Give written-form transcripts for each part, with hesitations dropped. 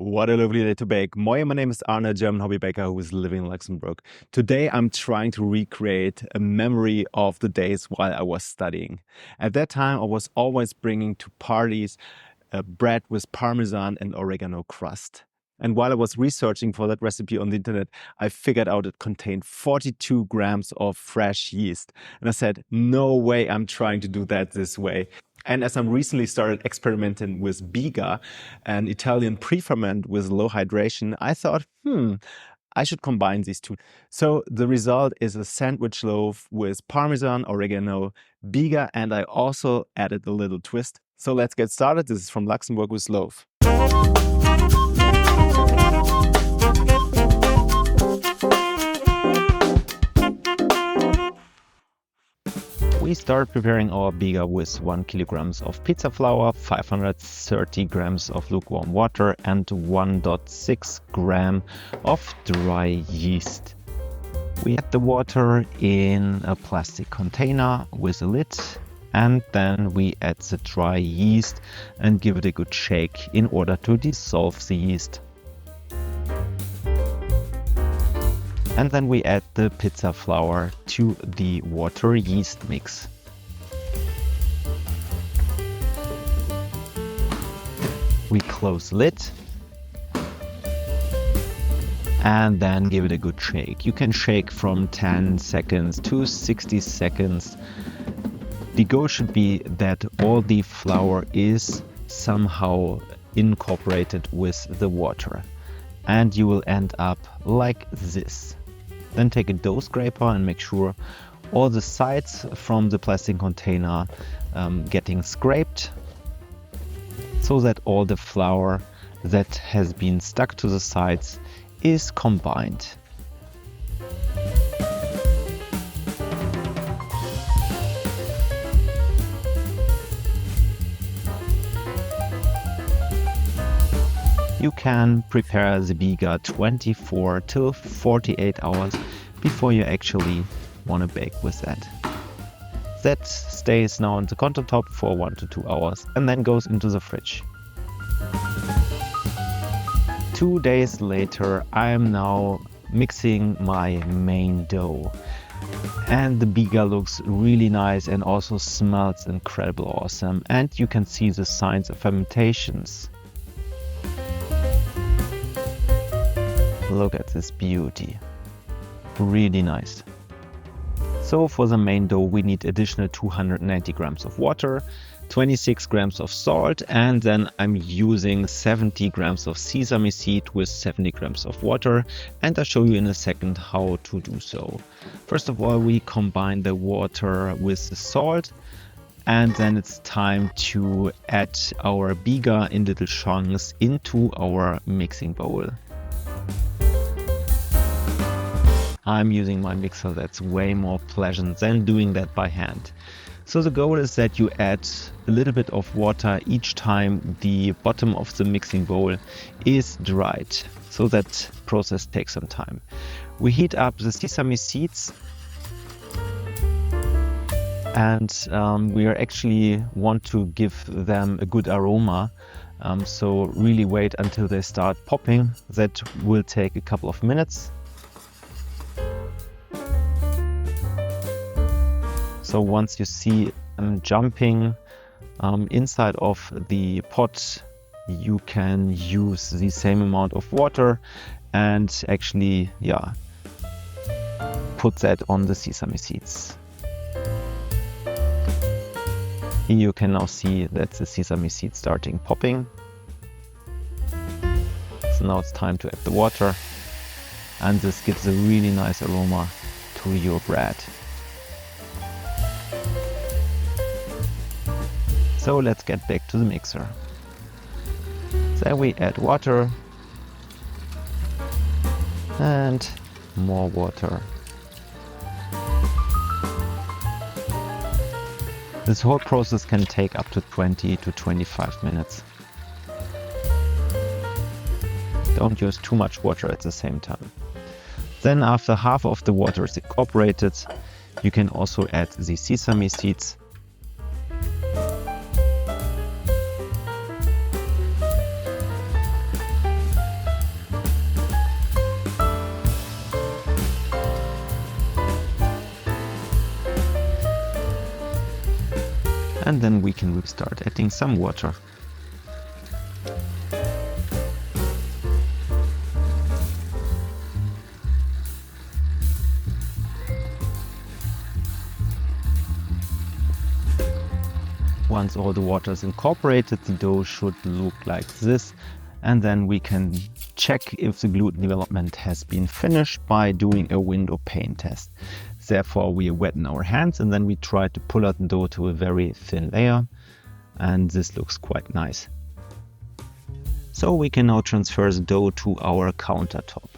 What a lovely day to bake. Moin, my name is Arne, a German hobby baker who is living in Luxembourg. Today I'm trying to recreate a memory of the days while I was studying. At that time I was always bringing to parties bread with Parmesan and Oregano crust. And while I was researching for that recipe on the internet, I figured out it contained 42 grams of fresh yeast. And I said, no way I'm trying to do that this way. And as I recently started experimenting with Biga, an Italian pre-ferment with low hydration, I thought, I should combine these two. So the result is a sandwich loaf with Parmesan, oregano, Biga, and I also added a little twist. So let's get started. This is from Luxembourg with Loaf. We start preparing our biga with 1 kilogram of pizza flour, 530 grams of lukewarm water and 1.6 gram of dry yeast. We add the water in a plastic container with a lid, and then we add the dry yeast and give it a good shake in order to dissolve the yeast. And then we add the pizza flour to the water yeast mix. We close the lid and then give it a good shake. You can shake from 10 seconds to 60 seconds. The goal should be that all the flour is somehow incorporated with the water, and you will end up like this. Then take a dough scraper and make sure all the sides from the plastic container getting scraped, so that all the flour that has been stuck to the sides is combined. You can prepare the biga 24 to 48 hours before you actually want to bake with that. That stays now on the countertop for 1 to 2 hours and then goes into the fridge. 2 days later, I am now mixing my main dough. And the biga looks really nice and also smells incredibly awesome. And you can see the signs of fermentations. Look at this beauty, really nice. So for the main dough we need additional 290 grams of water, 26 grams of salt, and then I'm using 70 grams of sesame seed with 70 grams of water, and I'll show you in a second how to do so. First of all, we combine the water with the salt, and then it's time to add our biga in little chunks into our mixing bowl. I'm using my mixer, that's way more pleasant than doing that by hand. So the goal is that you add a little bit of water each time the bottom of the mixing bowl is dried. So that process takes some time. We heat up the sesame seeds, and we actually want to give them a good aroma. So really wait until they start popping. That will take a couple of minutes. So once you see them jumping inside of the pot, you can use the same amount of water and actually, put that on the sesame seeds. Here you can now see that the sesame seeds starting popping. So now it's time to add the water, and this gives a really nice aroma to your bread. So let's get back to the mixer. Then we add water and more water. This whole process can take up to 20 to 25 minutes. Don't use too much water at the same time. Then after half of the water is incorporated, you can also add the sesame seeds. And then we can start adding some water. Once all the water is incorporated, the dough should look like this, and then we can check if the gluten development has been finished by doing a window pane test. Therefore, we wetten our hands and then we try to pull out the dough to a very thin layer, and this looks quite nice. So we can now transfer the dough to our countertop.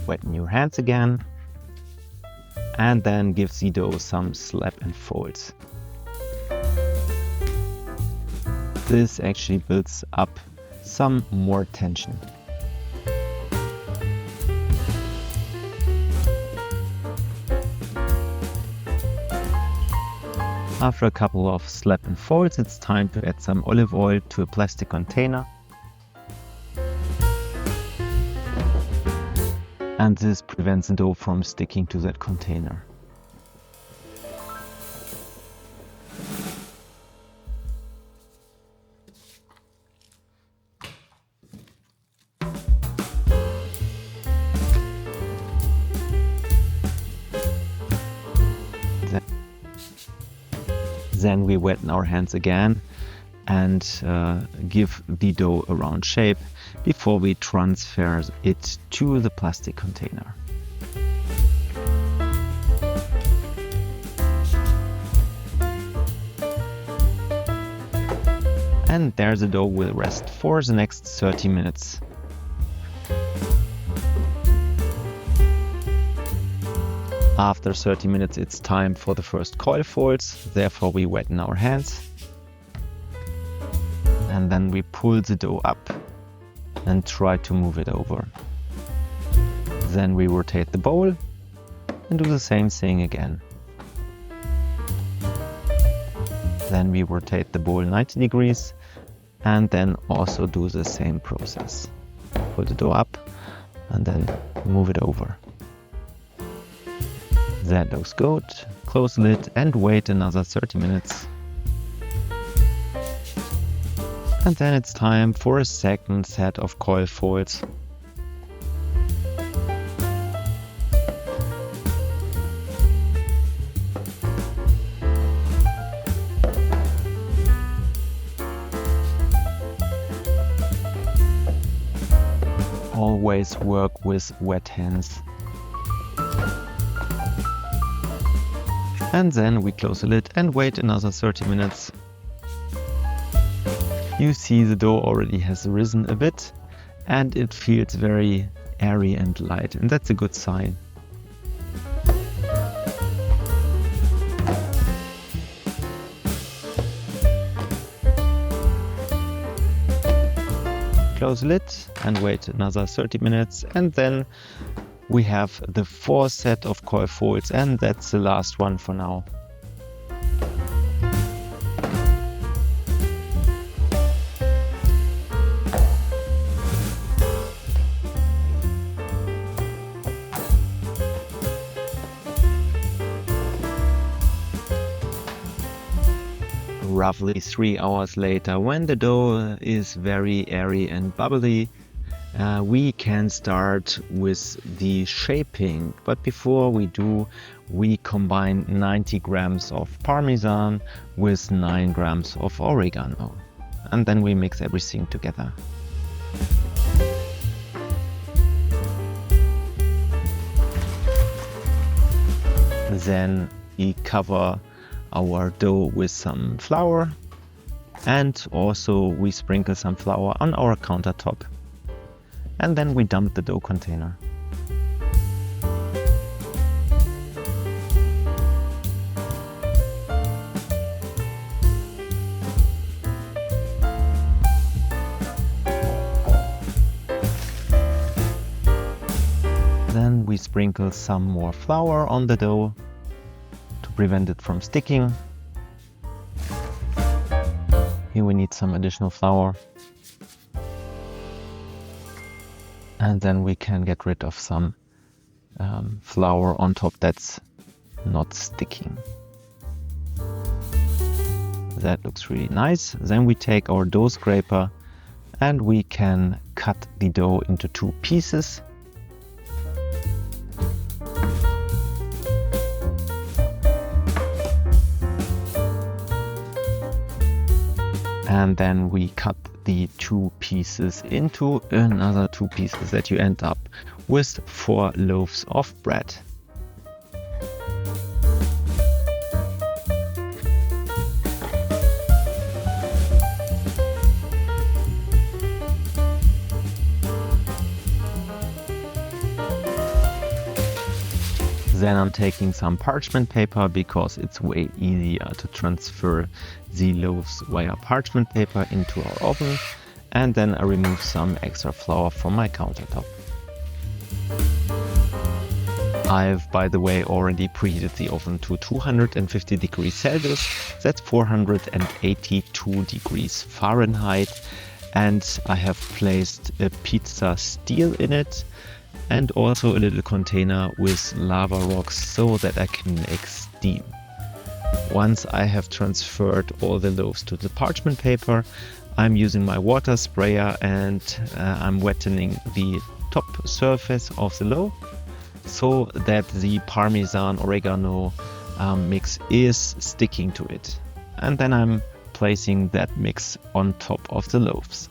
Wetten your hands again, and then give the dough some slap and folds. This actually builds up some more tension. After a couple of slap and folds, it's time to add some olive oil to a plastic container. And this prevents the dough from sticking to that container. Then we wetten our hands again and give the dough a round shape before we transfer it to the plastic container. And there the dough will rest for the next 30 minutes. After 30 minutes, it's time for the first coil folds. Therefore, we wetten our hands. And then we pull the dough up and try to move it over. Then we rotate the bowl and do the same thing again. Then we rotate the bowl 90 degrees and then also do the same process. Pull the dough up and then move it over. That looks good. Close the lid and wait another 30 minutes. And then it's time for a second set of coil folds. Always work with wet hands. And then we close the lid and wait another 30 minutes. You see the dough already has risen a bit and it feels very airy and light, and that's a good sign. Close the lid and wait another 30 minutes, and then we have the fourth set of coil folds, and that's the last one for now. Roughly 3 hours later, when the dough is very airy and bubbly, we can start with the shaping. But before we do, we combine 90 grams of Parmesan with 9 grams of Oregano. And then we mix everything together. Then we cover our dough with some flour, and also we sprinkle some flour on our countertop. And then we dump the dough container. Then we sprinkle some more flour on the dough to prevent it from sticking. Here we need some additional flour. And then we can get rid of some flour on top that's not sticking. That looks really nice. Then we take our dough scraper and we can cut the dough into 2 pieces. And then we cut the 2 pieces into another 2 pieces that you end up with 4 loaves of bread. Then I'm taking some parchment paper because it's way easier to transfer the loaves via parchment paper into our oven. And then I remove some extra flour from my countertop. I've, by the way, already preheated the oven to 250 degrees Celsius. That's 482 degrees Fahrenheit. And I have placed a pizza steel in it, and also a little container with lava rocks so that I can make steam. Once I have transferred all the loaves to the parchment paper, I'm using my water sprayer and I'm wetting the top surface of the loaf so that the Parmesan oregano mix is sticking to it. And then I'm placing that mix on top of the loaves.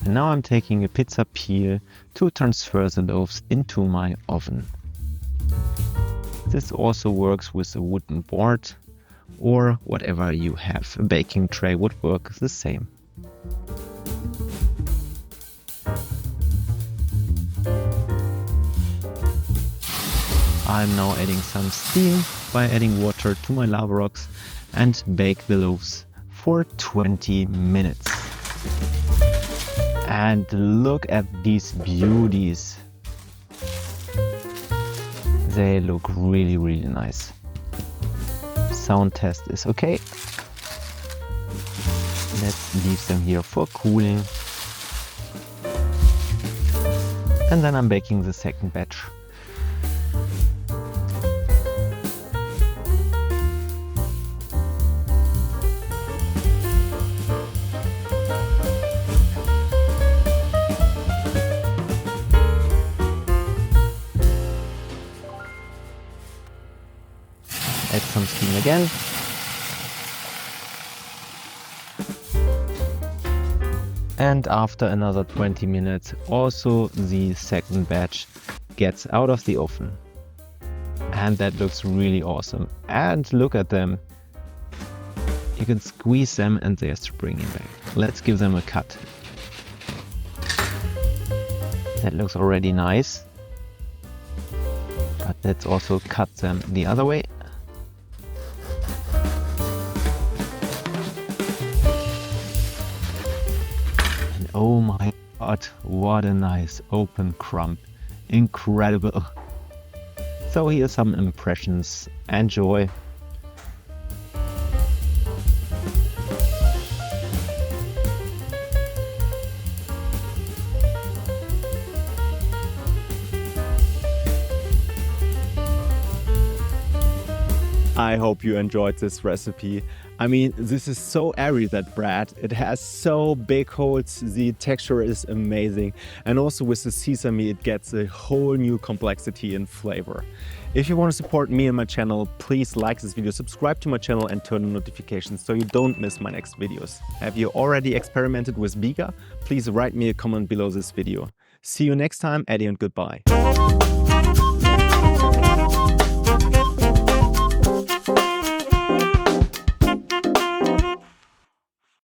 And now I'm taking a pizza peel to transfer the loaves into my oven. This also works with a wooden board or whatever you have. A baking tray would work the same. I'm now adding some steam by adding water to my lava rocks and bake the loaves for 20 minutes. And look at these beauties. They look really, really nice. Sound test is okay. Let's leave them here for cooling. And then I'm baking the second batch. Add some steam again. And after another 20 minutes, also the second batch gets out of the oven. And that looks really awesome. And look at them. You can squeeze them and they're springing back. Let's give them a cut. That looks already nice. But let's also cut them the other way. Oh my god, what a nice open crumb. Incredible. So here's some impressions. Enjoy. I hope you enjoyed this recipe. I mean, this is so airy, that bread. It has so big holes, the texture is amazing. And also with the sesame, it gets a whole new complexity and flavor. If you want to support me and my channel, please like this video, subscribe to my channel and turn on notifications so you don't miss my next videos. Have you already experimented with Biga? Please write me a comment below this video. See you next time, Eddie, and goodbye.